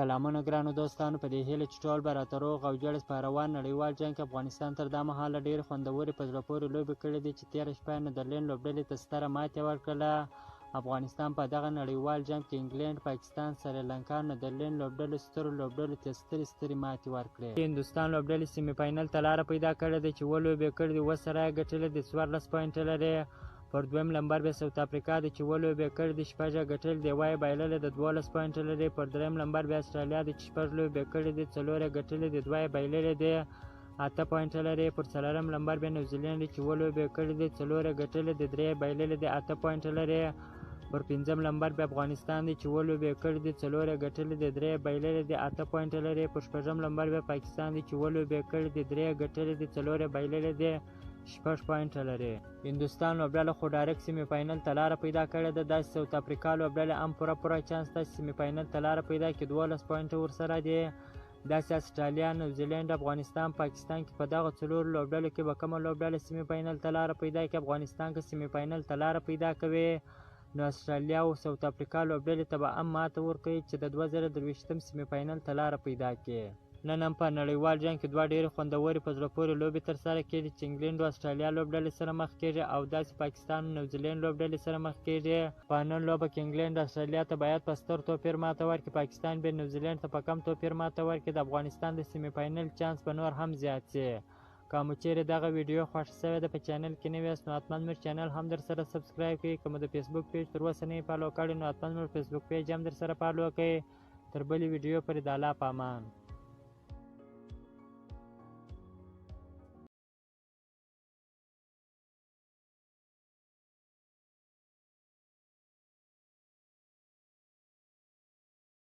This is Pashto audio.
سلامونه ګرانو دوستانو، په دې هیله چې ټول به راته روغ او جوړ په روان نړیوال جنګ کې افغانستان تر دا مهاله ډېرې خوندورې په زړه پورې لوبې کړې دي چې تېره شپه یې نیدرلینډ لوبډلې ته ستره ماتې ورکړله. افغانستان په دغه نړیوال جنګ کې انګلینډ، پاکستان، سریلانکا، نیدرلینډ لوبډلو سترو لوبډلو ته سترې ماتې ورکړې. هندوستان لوبډلې سیمي فاینل ته لاره پیدا کړې ده چې 7 لوبې کړې دي، 7 سره یې ګټلې دي، 14 پوینټه لري. پر دویم لمبر بیا ساوت افریقا ده چې 7 لوبې کړې دي، 6 یې ګټلې دي، 7 یې بایللې ده، 12 پوینټه لري. پر دریم لمبر بیا استرالیا ده چې 6 لوبې کړې دي، 4 یې ګټلې دي، 2 یې بایللې دي، 8 پوینټه لري. پر څلورم لمبر بیا نیوزیلینډ چې 7 لوبې کړې دي، 4 یې ګټلې دي، 3 یې بایللې دي، 8 پوینټه لري. پر پنځم لمبر بیا افغانستان دی چې 7 لوبې کړې دي، 4 یې ګټلې دي، 3 یې بایللې دي، 8 پوینټه لري. پر شپږم لمبر بیا پاکستان دی چې 7 لوبې کړې دي، 3 یې ګټلې دي، 4 یې بایللې دي، 6 پوینټه لري. هندوستان لوبډله خو ډایرکټ سیمي فاینل ته لاره پیدا کړې ده. داسې ساوت افریقا لوبډله هم پوره چانس ده چې سیمي فاینل ته لاره پیدا کړي، 12 پوینټه ورسره دي. داسې استرالیا، نیوزیلینډ، افغانستان، پاکستان کې په دغه 4 لوبډلو کې به کومه لوبډله سیمي فاینل ته لاره پیدا کړي. افغانستان که سیمي فاینل ته لاره پیدا کوي نو استرالیا او ساوت افریقا لوبډلې ته به هم ماته ورکوي چې د 2023 سیمي فاینل ته لاره پیدا کړي. نن هم په نړیوال جنګ کې 2 ډېرې خوندورې په زړه پورې لوبې ترسره کېږي چې انګلینډ او استرالیا لوبډلې سره مخ کېږي او داسې پاکستان او نیوزیلینډ لوبډلې سره مخ کېږي. په نن لوبه کې انګلینډ استرالیا ته باید په ستر توپیر ماته ورکړي، پاکستان به نیوزیلینډ ته په کم توپیر ماته ورکړي. د افغانستان د سیمي فاینل چانس به نور هم زیات شي. که مو چیرې دغه ویډیو خوښه شوې ده، په چینل کې نوی یاست نو حتما مو چینل هم در سره سبسکرایب کړئ. که مو د فیسبوک پیج تر اوسه نه یې فالو کړی نو حتما مو فیسبوک پیج هم در سره فالو کړئ. تر بلې ویډیو پورې د الله په امان.